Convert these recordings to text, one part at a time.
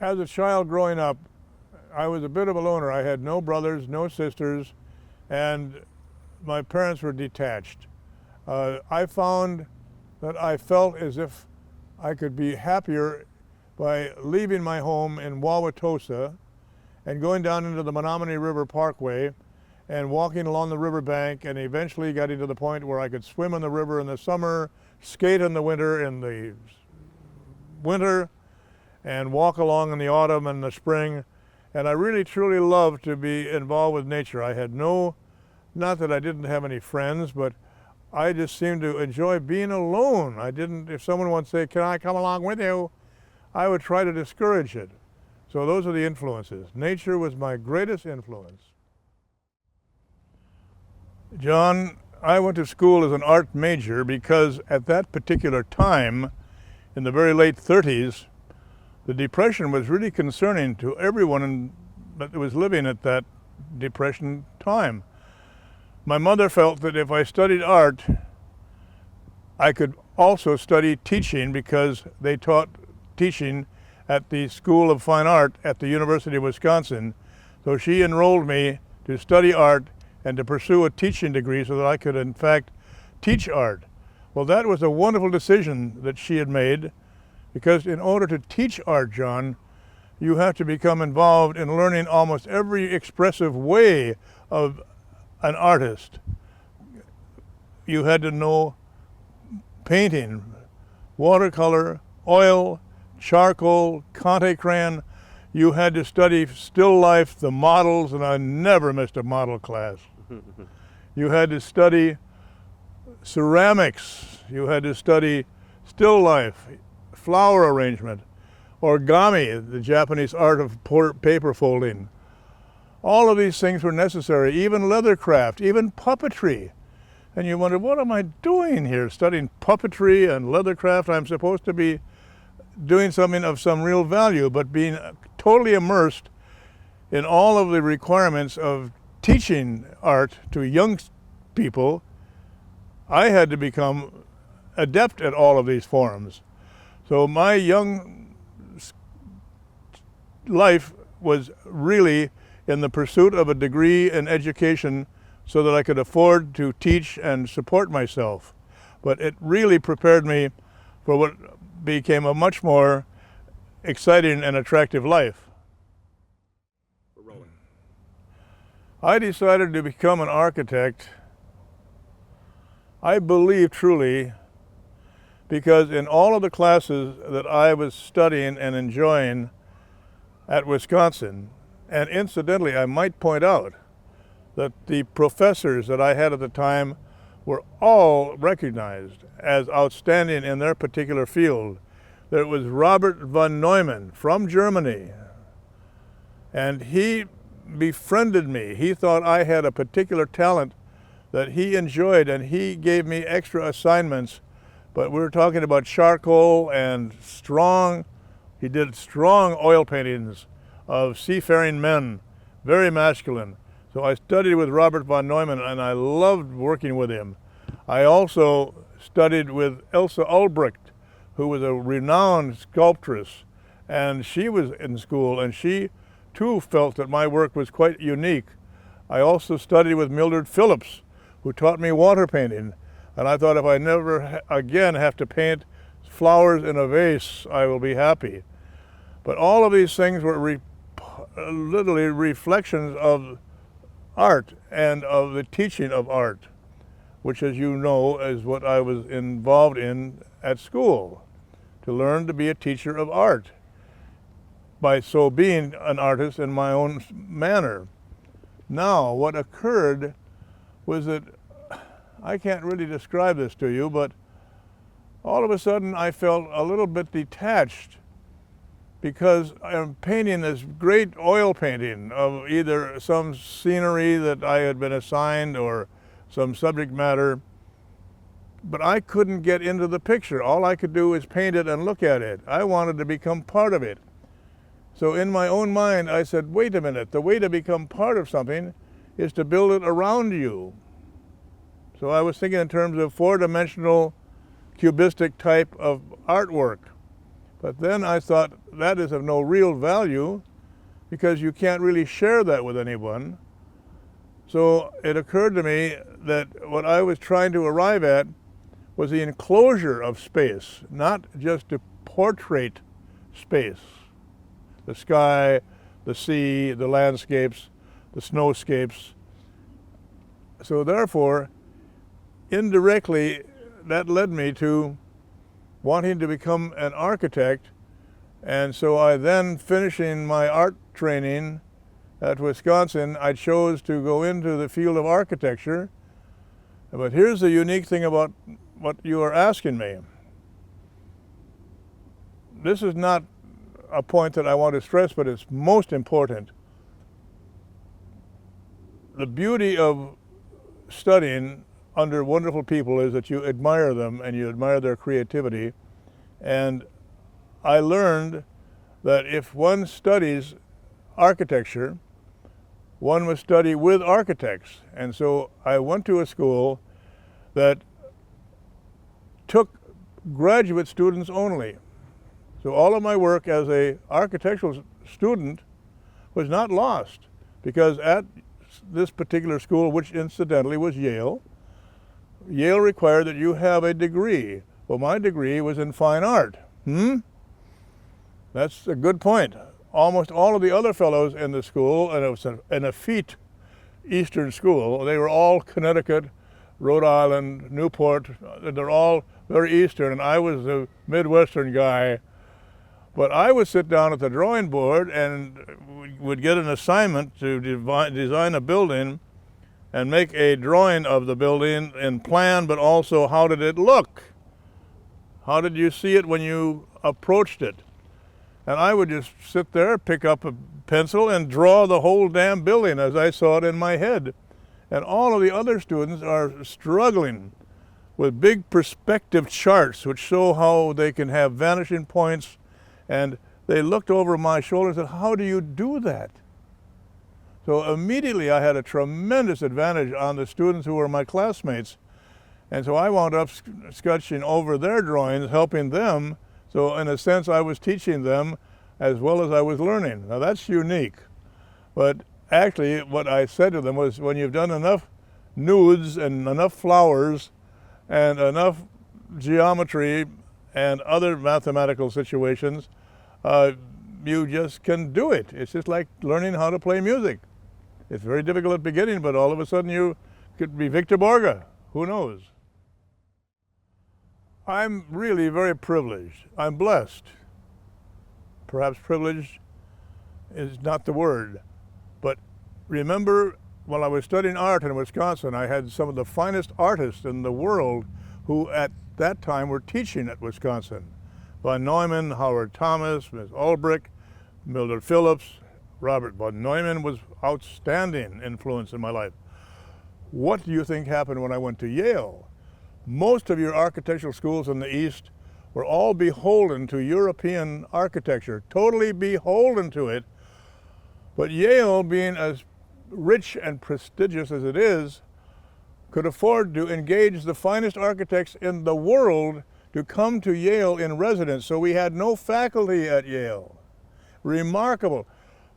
As a child growing up, I was a bit of a loner. I had no brothers, no sisters, and my parents were detached. I found that I felt as if I could be happier by leaving my home in Wauwatosa and going down into the Menominee River Parkway and walking along the riverbank, and eventually getting to the point where I could swim in the river in the summer, skate in the winter, and walk along in the autumn and the spring. And I really truly loved to be involved with nature. I had not that I didn't have any friends, but I just seemed to enjoy being alone. If someone would say, "Can I come along with you?" I would try to discourage it. So those are the influences. Nature was my greatest influence. John, I went to school as an art major because at that particular time, in the very late 30s, the Depression was really concerning to everyone that was living at that Depression time. My mother felt that if I studied art, I could also study teaching, because they taught teaching at the School of Fine Art at the University of Wisconsin. So she enrolled me to study art and to pursue a teaching degree so that I could in fact teach art. Well, that was a wonderful decision that she had made, because in order to teach art, John, you have to become involved in learning almost every expressive way of an artist. You had to know painting, watercolor, oil, charcoal, Conte crayon. You had to study still life, the models, and I never missed a model class. You had to study ceramics. You had to study still life, flower arrangement, origami, the Japanese art of paper folding. All of these things were necessary, even leathercraft, even puppetry. And you wonder, what am I doing here, studying puppetry and leathercraft? I'm supposed to be doing something of some real value, but being totally immersed in all of the requirements of teaching art to young people, I had to become adept at all of these forms. So my young life was really in the pursuit of a degree in education so that I could afford to teach and support myself. But it really prepared me for what became a much more exciting and attractive life. I decided to become an architect, I believe truly, because in all of the classes that I was studying and enjoying at Wisconsin, and incidentally, I might point out that the professors that I had at the time were all recognized as outstanding in their particular field. There was Robert von Neumann from Germany, and he befriended me. He thought I had a particular talent that he enjoyed, and he gave me extra assignments. But we were talking about charcoal and he did strong oil paintings of seafaring men, very masculine. So I studied with Robert von Neumann, and I loved working with him. I also studied with Elsa Ulbricht, who was a renowned sculptress, and she was in school, and she too felt that my work was quite unique. I also studied with Mildred Phillips, who taught me water painting, and I thought if I never again have to paint flowers in a vase, I will be happy. But all of these things were literally reflections of art and of the teaching of art, which, as you know, is what I was involved in at school, to learn to be a teacher of art, by so being an artist in my own manner. Now, what occurred was that, I can't really describe this to you, but all of a sudden I felt a little bit detached, because I'm painting this great oil painting of either some scenery that I had been assigned or some subject matter, but I couldn't get into the picture. All I could do is paint it and look at it. I wanted to become part of it. So in my own mind, I said, wait a minute, the way to become part of something is to build it around you. So I was thinking in terms of four-dimensional, cubistic type of artwork. But then I thought that is of no real value because you can't really share that with anyone. So it occurred to me that what I was trying to arrive at was the enclosure of space, not just to portrait space. The sky, the sea, the landscapes, the snowscapes. So therefore, indirectly, that led me to wanting to become an architect. And so I then, finishing my art training at Wisconsin, I chose to go into the field of architecture. But here's the unique thing about what you are asking me. This is not a point that I want to stress, but it's most important. The beauty of studying under wonderful people is that you admire them and you admire their creativity. And I learned that if one studies architecture, one must study with architects. And so I went to a school that took graduate students only. So all of my work as an architectural student was not lost, because at this particular school, which incidentally was Yale, Yale required that you have a degree. Well, my degree was in fine art. That's a good point. Almost all of the other fellows in the school, and it was an effete Eastern school, they were all Connecticut, Rhode Island, Newport. They're all very Eastern, and I was the Midwestern guy. But I would sit down at the drawing board and would get an assignment to design a building and make a drawing of the building in plan, but also how did it look? How did you see it when you approached it? And I would just sit there, pick up a pencil and draw the whole damn building as I saw it in my head. And all of the other students are struggling with big perspective charts which show how they can have vanishing points. And they looked over my shoulder and said, "How do you do that?" So immediately I had a tremendous advantage on the students who were my classmates. And so I wound up sketching over their drawings, helping them. So in a sense, I was teaching them as well as I was learning. Now that's unique. But actually what I said to them was, when you've done enough nudes and enough flowers and enough geometry and other mathematical situations, you just can do it. It's just like learning how to play music. It's very difficult at the beginning, but all of a sudden you could be Victor Borge. Who knows? I'm really very privileged. I'm blessed. Perhaps privileged is not the word. But remember, while I was studying art in Wisconsin, I had some of the finest artists in the world who at that time were teaching at Wisconsin. Von Neumann, Howard Thomas, Ms. Ulbrich, Mildred Phillips. Robert von Neumann was outstanding influence in my life. What do you think happened when I went to Yale? Most of your architectural schools in the East were all beholden to European architecture, totally beholden to it. But Yale, being as rich and prestigious as it is, could afford to engage the finest architects in the world to come to Yale in residence. So we had no faculty at Yale. Remarkable.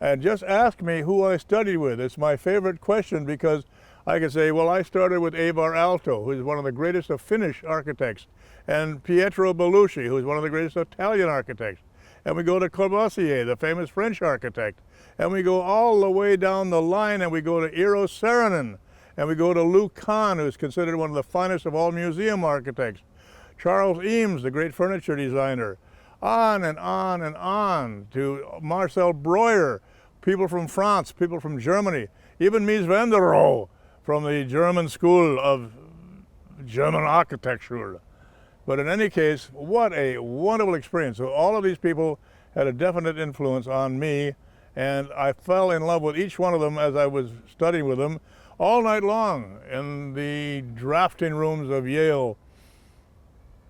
And just ask me who I studied with. It's my favorite question, because I could say, well, I started with Ivar Aalto, who is one of the greatest of Finnish architects, and Pietro Belluschi, who is one of the greatest Italian architects. And we go to Corbusier, the famous French architect. And we go all the way down the line, and we go to Eero Saarinen, and we go to Lou Kahn, who is considered one of the finest of all museum architects. Charles Eames, the great furniture designer. On and on and on to Marcel Breuer, people from France, people from Germany, even Mies van der Rohe from the German school of German architecture. But in any case, what a wonderful experience. So all of these people had a definite influence on me, and I fell in love with each one of them as I was studying with them all night long in the drafting rooms of Yale.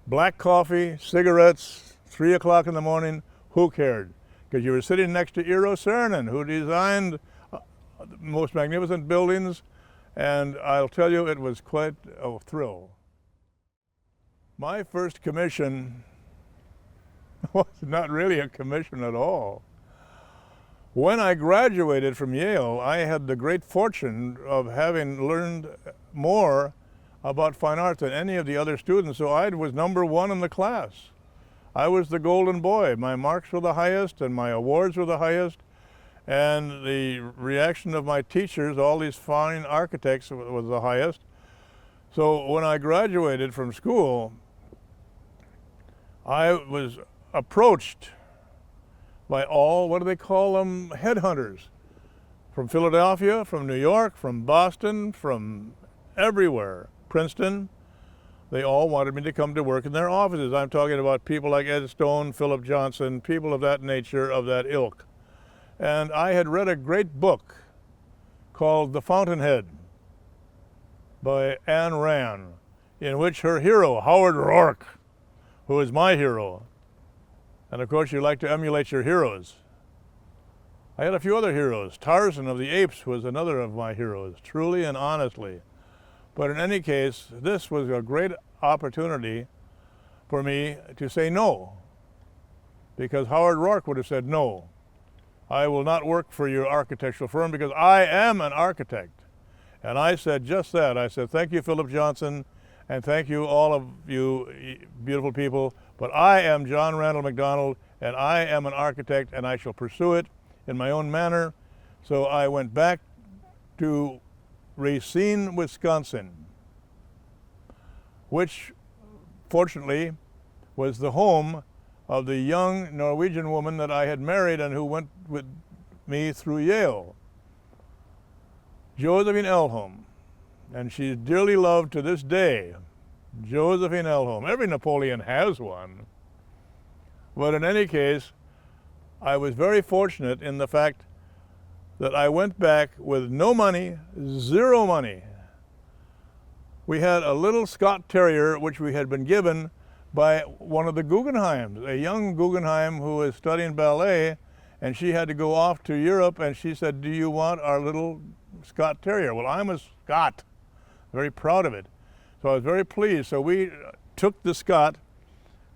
Black coffee, cigarettes, 3 o'clock in the morning, who cared? Because you were sitting next to Eero Saarinen, who designed the most magnificent buildings, and I'll tell you, it was quite a thrill. My first commission was not really a commission at all. When I graduated from Yale, I had the great fortune of having learned more about fine arts than any of the other students, so I was number one in the class. I was the golden boy. My marks were the highest and my awards were the highest, and the reaction of my teachers, all these fine architects, was the highest. So when I graduated from school, I was approached by all, what do they call them, headhunters, from Philadelphia, from New York, from Boston, from everywhere, Princeton. They all wanted me to come to work in their offices. I'm talking about people like Ed Stone, Philip Johnson, people of that nature, of that ilk. And I had read a great book called The Fountainhead by Ayn Rand, in which her hero, Howard Rourke, who is my hero, and of course you like to emulate your heroes. I had a few other heroes. Tarzan of the Apes was another of my heroes, truly and honestly. But in any case, this was a great opportunity for me to say no, because Howard Rourke would have said no. I will not work for your architectural firm because I am an architect. And I said just that. I said, thank you, Philip Johnson, and thank you, all of you beautiful people, but I am John Randall McDonald, and I am an architect, and I shall pursue it in my own manner. So I went back to Racine, Wisconsin, which fortunately was the home of the young Norwegian woman that I had married and who went with me through Yale, Josephine Elholm. And she's dearly loved to this day, Josephine Elholm. Every Napoleon has one. But in any case, I was very fortunate in the fact that I went back with no money, zero money. We had a little Scott Terrier which we had been given by one of the Guggenheims, a young Guggenheim who was studying ballet, and she had to go off to Europe, and she said, do you want our little Scott Terrier? Well, I'm a Scot, very proud of it. So I was very pleased. So we took the Scott,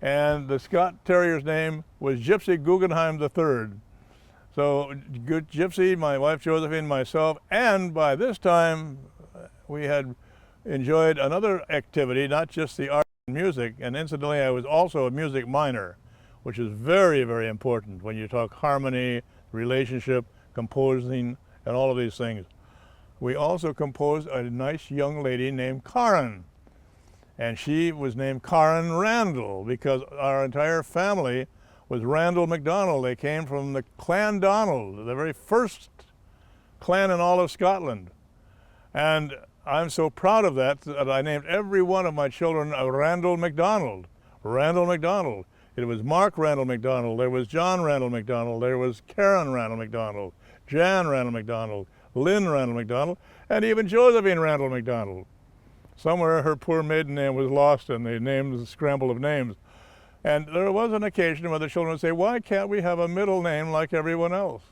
and the Scott Terrier's name was Gypsy Guggenheim III. So Gypsy, my wife Josephine, myself, and by this time we had enjoyed another activity, not just the art and music, and incidentally I was also a music minor, which is very, very important when you talk harmony, relationship, composing, and all of these things. We also composed a nice young lady named Karen, and she was named Karen Randall because our entire family was Randall McDonald. They came from the Clan Donald, the very first clan in all of Scotland. And I'm so proud of that that I named every one of my children Randall McDonald. Randall McDonald. It was Mark Randall McDonald, there was John Randall McDonald, there was Karen Randall McDonald, Jan Randall McDonald, Lynn Randall McDonald, and even Josephine Randall McDonald. Somewhere her poor maiden name was lost in the scramble of names. And there was an occasion where the children would say, why can't we have a middle name like everyone else?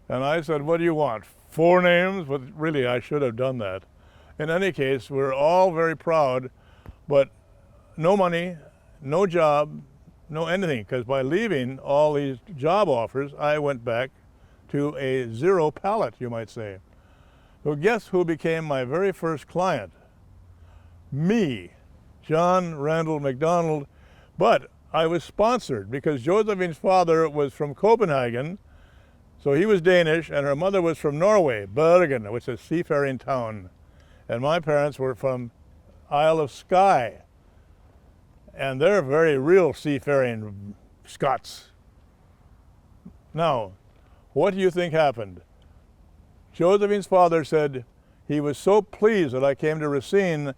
And I said, what do you want, 4 names? But really, I should have done that. In any case, we're all very proud, but no money, no job, no anything, because by leaving all these job offers, I went back to a zero palette, you might say. So guess who became my very first client? Me, John Randall McDonald. But I was sponsored because Josephine's father was from Copenhagen, so he was Danish, and her mother was from Norway, Bergen, which is a seafaring town. And my parents were from Isle of Skye, and they're very real seafaring Scots. Now, what do you think happened? Josephine's father said he was so pleased that I came to Racine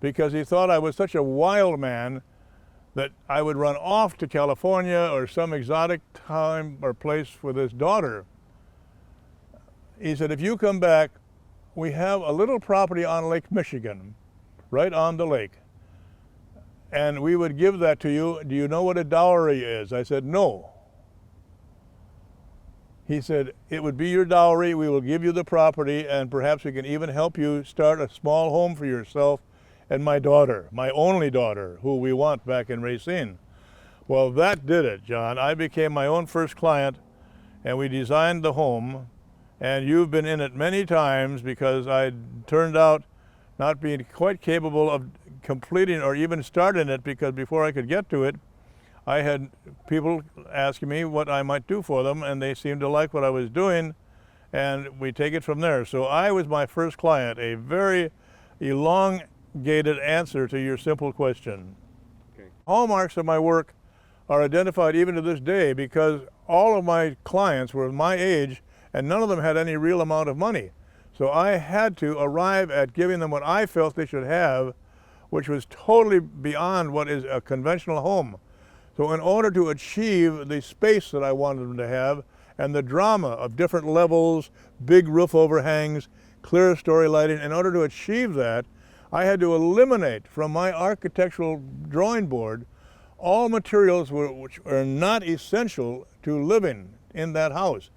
because he thought I was such a wild man that I would run off to California or some exotic time or place with his daughter. He said, if you come back, we have a little property on Lake Michigan, right on the lake, and we would give that to you. Do you know what a dowry is? I said, no. He said, it would be your dowry, we will give you the property, and perhaps we can even help you start a small home for yourself and my daughter, my only daughter, who we want back in Racine. Well, that did it, John. I became my own first client, and we designed the home, and you've been in it many times because I turned out not being quite capable of completing or even starting it, because before I could get to it, I had people asking me what I might do for them, and they seemed to like what I was doing, and we take it from there. So I was my first client, a very elongated answer to your simple question. Okay. Hallmarks of my work are identified even to this day because all of my clients were my age and none of them had any real amount of money. So I had to arrive at giving them what I felt they should have, which was totally beyond what is a conventional home. So in order to achieve the space that I wanted them to have and the drama of different levels, big roof overhangs, clear story lighting, in order to achieve that, I had to eliminate from my architectural drawing board all materials which are not essential to living in that house.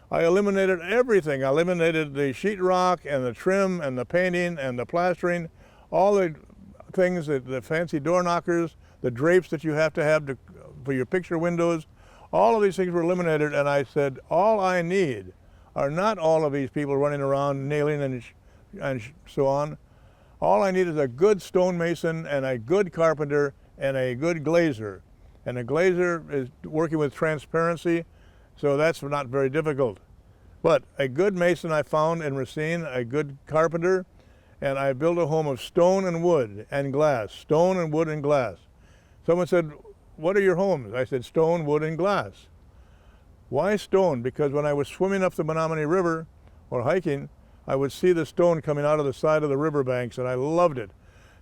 I eliminated everything. I eliminated the sheetrock and the trim and the painting and the plastering, all the things, the fancy door knockers, the drapes that you have to for your picture windows. All of these things were eliminated, and I said, all I need are not all of these people running around nailing and so on. All I need is a good stonemason and a good carpenter and a good glazer. And a glazer is working with transparency, so that's not very difficult. But a good mason I found in Racine, a good carpenter, and I built a home of stone and wood and glass, stone and wood and glass. Someone said, what are your homes? I said, stone, wood, and glass. Why stone? Because when I was swimming up the Menominee River or hiking, I would see the stone coming out of the side of the riverbanks, and I loved it.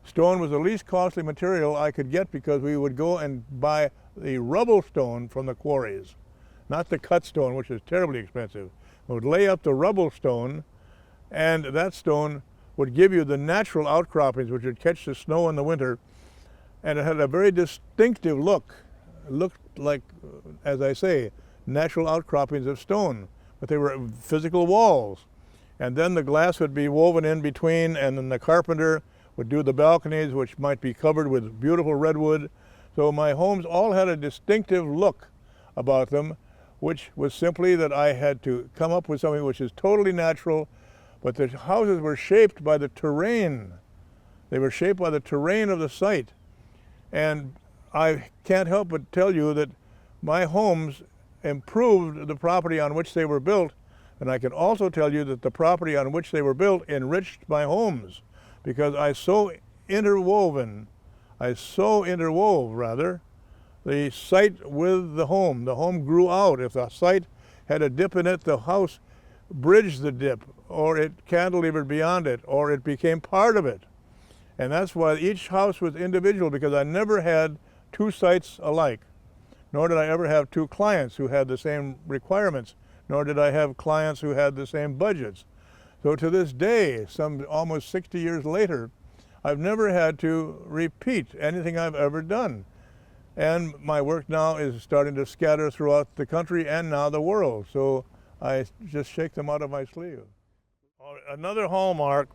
Stone was the least costly material I could get because we would go and buy the rubble stone from the quarries, not the cut stone, which is terribly expensive. We would lay up the rubble stone, and that stone would give you the natural outcroppings which would catch the snow in the winter, and it had a very distinctive look. It looked like, as I say, natural outcroppings of stone, but they were physical walls. And then the glass would be woven in between, and then the carpenter would do the balconies, which might be covered with beautiful redwood. So my homes all had a distinctive look about them, which was simply that I had to come up with something which is totally natural, but the houses were shaped by the terrain. They were shaped by the terrain of the site. And I can't help but tell you that my homes improved the property on which they were built, and I can also tell you that the property on which they were built enriched my homes, because I so interwove the site with the home. The home grew out. If the site had a dip in it, the house bridged the dip, or it cantilevered beyond it, or it became part of it. And that's why each house was individual, because I never had two sites alike, nor did I ever have two clients who had the same requirements, nor did I have clients who had the same budgets. So to this day, some almost 60 years later, I've never had to repeat anything I've ever done. And my work now is starting to scatter throughout the country and now the world. So I just shake them out of my sleeve. Another hallmark,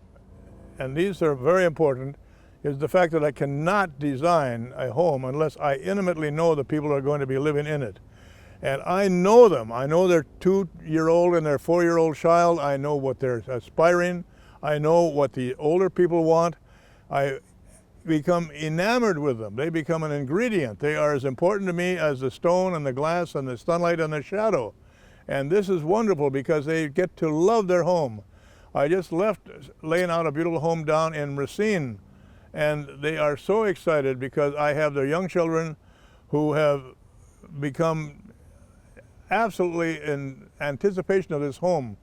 and these are very important, is the fact that I cannot design a home unless I intimately know the people who are going to be living in it. And I know them. I know their 2-year-old and their 4-year-old child. I know what they're aspiring. I know what the older people want. I become enamored with them. They become an ingredient. They are as important to me as the stone and the glass and the sunlight and the shadow. And this is wonderful because they get to love their home. I just left laying out a beautiful home down in Racine, and they are so excited because I have their young children who have become absolutely in anticipation of this home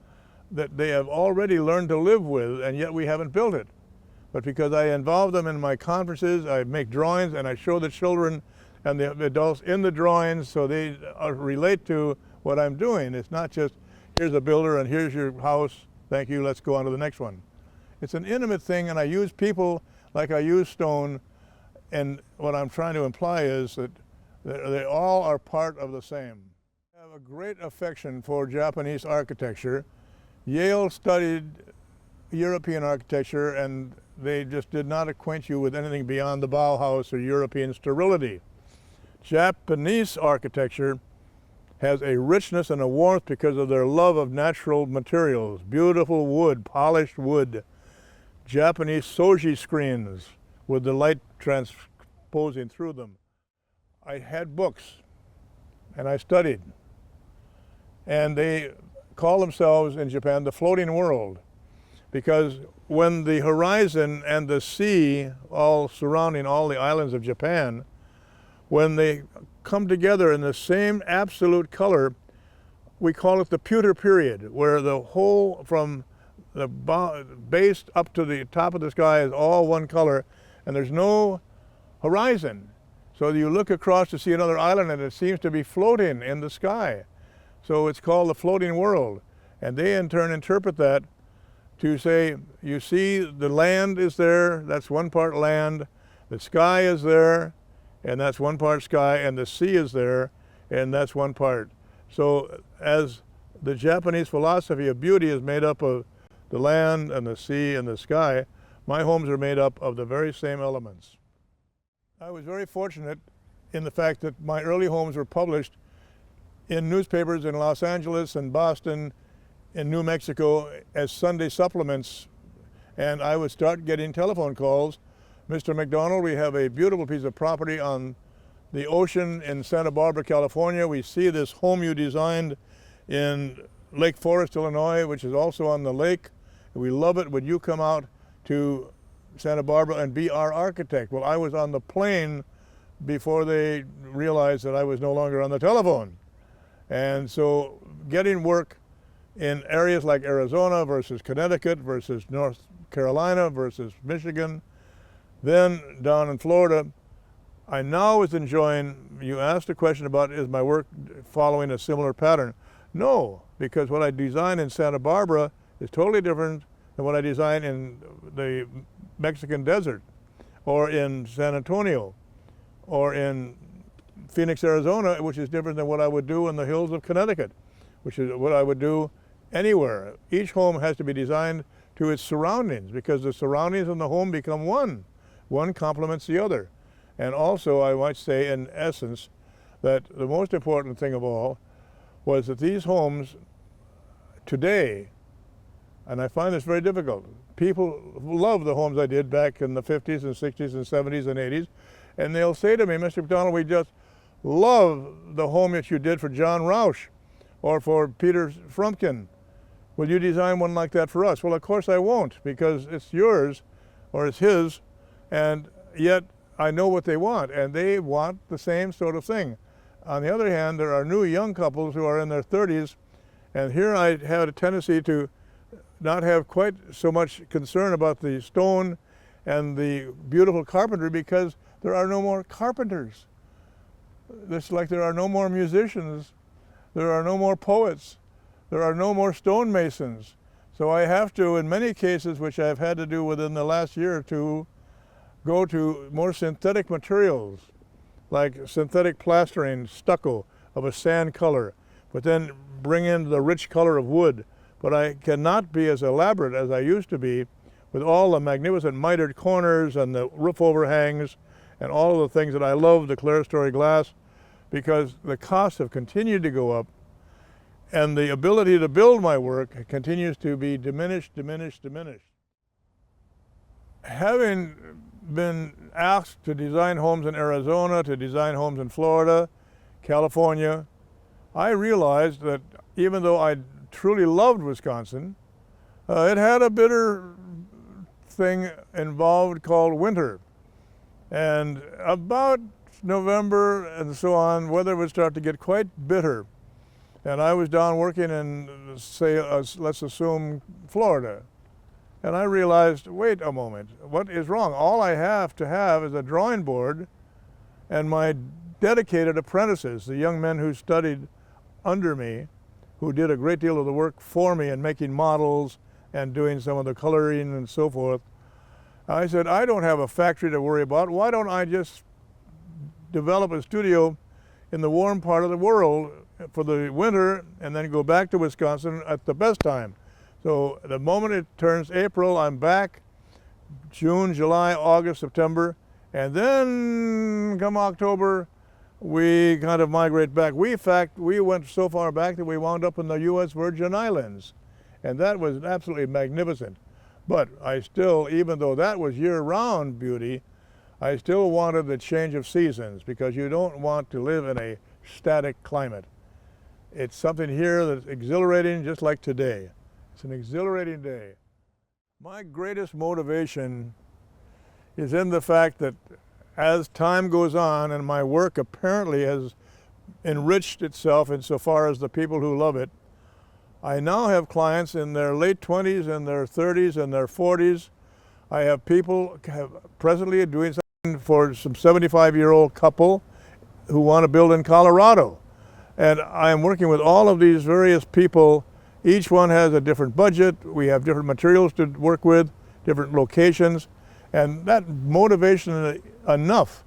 that they have already learned to live with, and yet we haven't built it. But because I involve them in my conferences, I make drawings and I show the children and the adults in the drawings so they relate to what I'm doing. It's not just, here's a builder and here's your house, thank you, let's go on to the next one. It's an intimate thing, and I use people like I use stone, and what I'm trying to imply is that they all are part of the same. I have a great affection for Japanese architecture. Yale studied European architecture, and they just did not acquaint you with anything beyond the Bauhaus or European sterility. Japanese architecture has a richness and a warmth because of their love of natural materials, beautiful wood, polished wood, Japanese shoji screens with the light transposing through them. I had books and I studied, and they call themselves in Japan the floating world, because when the horizon and the sea all surrounding all the islands of Japan, when they come together in the same absolute color, we call it the pewter period, where the whole from the base up to the top of the sky is all one color and there's no horizon. So you look across to see another island and it seems to be floating in the sky. So it's called the floating world. And they in turn interpret that to say, you see the land is there, that's one part land, the sky is there, and that's one part sky, and the sea is there, and that's one part. So as the Japanese philosophy of beauty is made up of the land and the sea and the sky, my homes are made up of the very same elements. I was very fortunate in the fact that my early homes were published in newspapers in Los Angeles and Boston, in New Mexico, as Sunday supplements, and I would start getting telephone calls. Mr. McDonald, we have a beautiful piece of property on the ocean in Santa Barbara, California. We see this home you designed in Lake Forest, Illinois, which is also on the lake. We love it. Would you come out to Santa Barbara and be our architect? Well, I was on the plane before they realized that I was no longer on the telephone. And so getting work in areas like Arizona versus Connecticut versus North Carolina versus Michigan, then down in Florida, I now was enjoying, you asked a question about is my work following a similar pattern? No, because what I designed in Santa Barbara is totally different than what I designed in the Mexican desert or in San Antonio or in Phoenix, Arizona, which is different than what I would do in the hills of Connecticut, which is what I would do anywhere. Each home has to be designed to its surroundings because the surroundings and the home become one. One complements the other. And also, I might say in essence, that the most important thing of all was that these homes today, and I find this very difficult, people love the homes I did back in the 50s and 60s and 70s and 80s, and they'll say to me, Mr. McDonald, we just love the home that you did for John Rausch or for Peter Frumkin. Will you design one like that for us? Well, of course I won't, because it's yours or it's his, and yet I know what they want, and they want the same sort of thing. On the other hand, there are new young couples who are in their 30s, and here I had a tendency to not have quite so much concern about the stone and the beautiful carpentry because there are no more carpenters. It's like there are no more musicians, there are no more poets, there are no more stonemasons. So I have to, in many cases, which I've had to do within the last year or two, go to more synthetic materials, like synthetic plastering, stucco of a sand color, but then bring in the rich color of wood. But I cannot be as elaborate as I used to be with all the magnificent mitered corners and the roof overhangs and all of the things that I love, the clerestory glass, because the costs have continued to go up and the ability to build my work continues to be diminished. Having been asked to design homes in Arizona, to design homes in Florida, California, I realized that even though I truly loved Wisconsin, it had a bitter thing involved called winter. And about November and so on, weather would start to get quite bitter. And I was down working in, say, let's assume Florida. And I realized, wait a moment, what is wrong? All I have to have is a drawing board and my dedicated apprentices, the young men who studied under me, who did a great deal of the work for me in making models and doing some of the coloring and so forth. I said, I don't have a factory to worry about. Why don't I just develop a studio in the warm part of the world for the winter and then go back to Wisconsin at the best time? So the moment it turns April, I'm back, June, July, August, September, and then come October, we kind of migrate back. In fact, we went so far back that we wound up in the U.S. Virgin Islands, and that was absolutely magnificent. But I still, even though that was year-round beauty, I still wanted the change of seasons, because you don't want to live in a static climate. It's something here that's exhilarating, just like today. It's an exhilarating day. My greatest motivation is in the fact that as time goes on, and my work apparently has enriched itself insofar as the people who love it, I now have clients in their late 20s and their 30s and their 40s. I have people presently doing something for some 75-year-old couple who want to build in Colorado. And I'm working with all of these various people. Each one has a different budget. We have different materials to work with, different locations. And that motivation is enough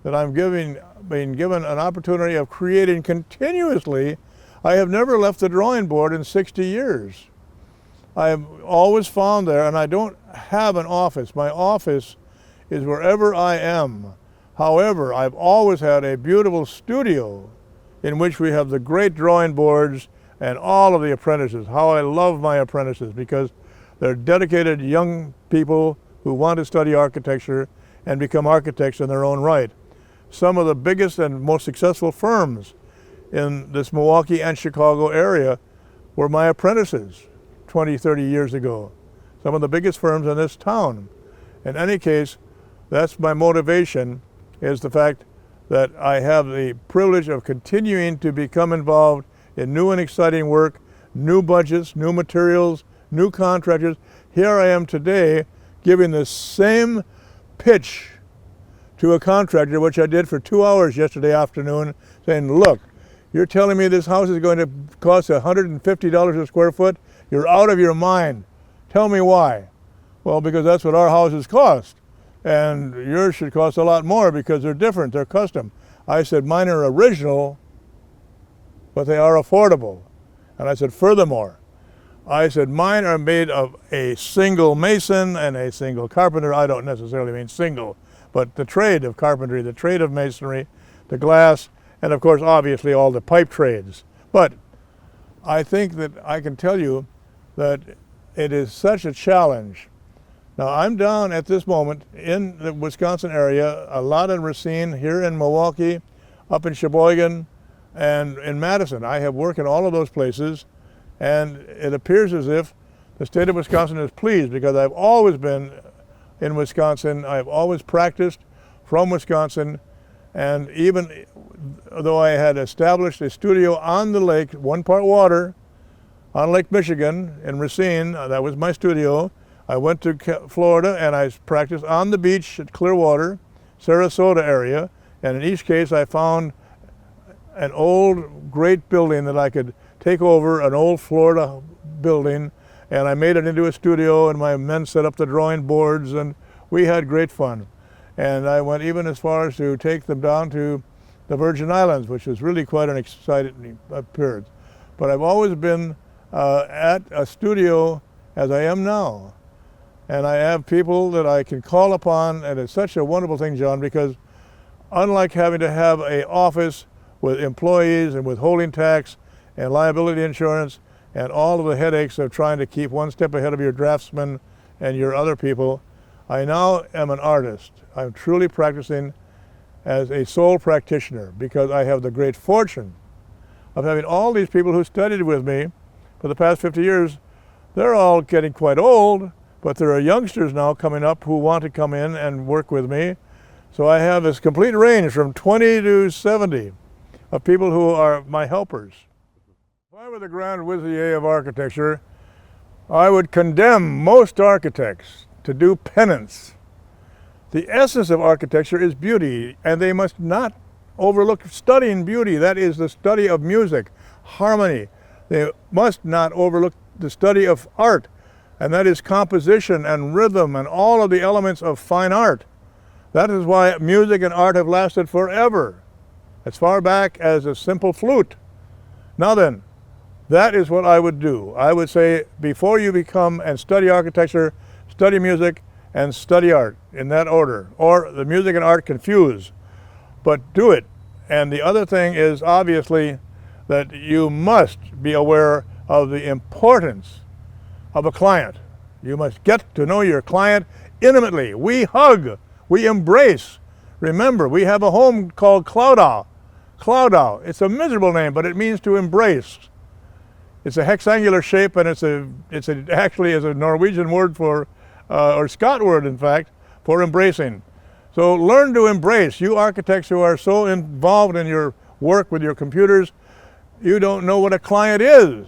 that I'm being given an opportunity of creating continuously. I have never left the drawing board in 60 years. I have always found there, and I don't have an office. My office is wherever I am. However, I've always had a beautiful studio in which we have the great drawing boards and all of the apprentices. How I love my apprentices, because they're dedicated young people who want to study architecture and become architects in their own right. Some of the biggest and most successful firms in this Milwaukee and Chicago area were my apprentices 20, 30 years ago. Some of the biggest firms in this town. In any case, that's my motivation, is the fact that I have the privilege of continuing to become involved in new and exciting work, new budgets, new materials, new contractors. Here I am today giving the same pitch to a contractor, which I did for 2 hours yesterday afternoon, saying, look, you're telling me this house is going to cost $150 a square foot? You're out of your mind. Tell me why. Well, because that's what our houses cost. And yours should cost a lot more because they're different, they're custom. I said, mine are original, but they are affordable. And I said, furthermore, I said, mine are made of a single mason and a single carpenter. I don't necessarily mean single, but the trade of carpentry, the trade of masonry, the glass, and of course, obviously, all the pipe trades. But I think that I can tell you that it is such a challenge. Now, I'm down at this moment in the Wisconsin area, a lot in Racine, here in Milwaukee, up in Sheboygan, and in Madison. I have work in all of those places, and it appears as if the state of Wisconsin is pleased, because I've always been in Wisconsin. I've always practiced from Wisconsin, and even though I had established a studio on the lake, one part water, on Lake Michigan in Racine, that was my studio. I went to Florida and I practiced on the beach at Clearwater, Sarasota area, and in each case I found an old great building that I could take over, an old Florida building, and I made it into a studio, and my men set up the drawing boards, and we had great fun. And I went even as far as to take them down to the Virgin Islands, which was really quite an exciting appearance. But I've always been at a studio as I am now. And I have people that I can call upon, and it's such a wonderful thing, John, because unlike having to have an office with employees and withholding tax and liability insurance and all of the headaches of trying to keep one step ahead of your draftsmen and your other people, I now am an artist. I'm truly practicing as a sole practitioner, because I have the great fortune of having all these people who studied with me for the past 50 years. They're all getting quite old, but there are youngsters now coming up who want to come in and work with me. So I have this complete range from 20 to 70 of people who are my helpers. If I were the Grand Vizier of architecture, I would condemn most architects to do penance. The essence of architecture is beauty, and they must not overlook studying beauty. That is the study of music, harmony. They must not overlook the study of art, and that is composition and rhythm and all of the elements of fine art. That is why music and art have lasted forever, as far back as a simple flute. Now then, that is what I would do. I would say, before you become and study architecture, study music and study art, in that order. Or the music and art confuse, but do it And the other thing is obviously that you must be aware of the importance of a client. You must get to know your client intimately. We hug, we embrace. Remember, we have a home called Clodagh. Clodagh, it's a miserable name, but it means to embrace. It's a hexangular shape, and actually is a Norwegian word for, or Scot word in fact, for embracing. So learn to embrace. You architects who are so involved in your work with your computers, you don't know what a client is.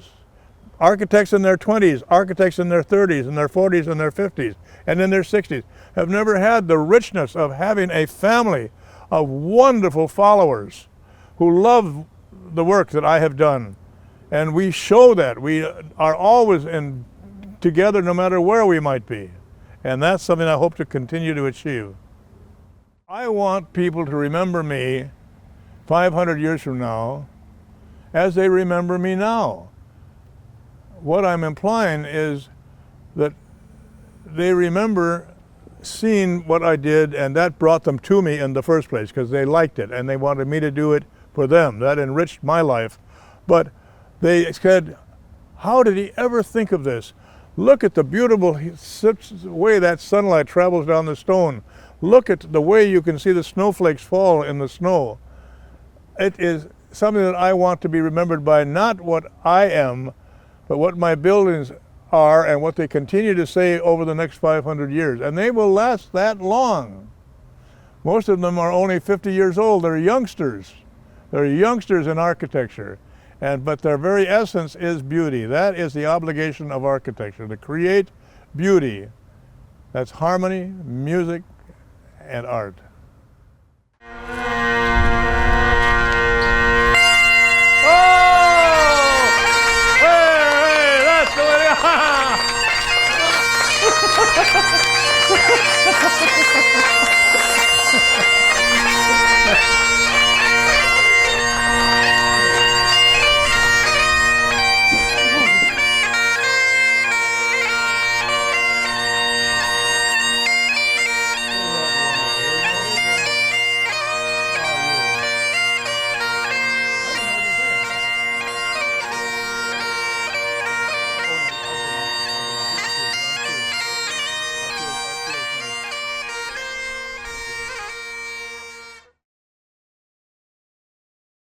Architects in their 20s, architects in their 30s, in their 40s, and their 50s, and in their 60s have never had the richness of having a family of wonderful followers who love the work that I have done. And we show that. We are always together no matter where we might be. And that's something I hope to continue to achieve. I want people to remember me 500 years from now as they remember me now. What I'm implying is that they remember seeing what I did, and that brought them to me in the first place because they liked it and they wanted me to do it for them. That enriched my life. But they said, how did he ever think of this? Look at the beautiful way that sunlight travels down the stone. Look at the way you can see the snowflakes fall in the snow. It is something that I want to be remembered by, not what I am, but what my buildings are and what they continue to say over the next 500 years. And they will last that long. Most of them are only 50 years old. They're youngsters. They're youngsters in architecture. But their very essence is beauty. That is the obligation of architecture, to create beauty. That's harmony, music, and art.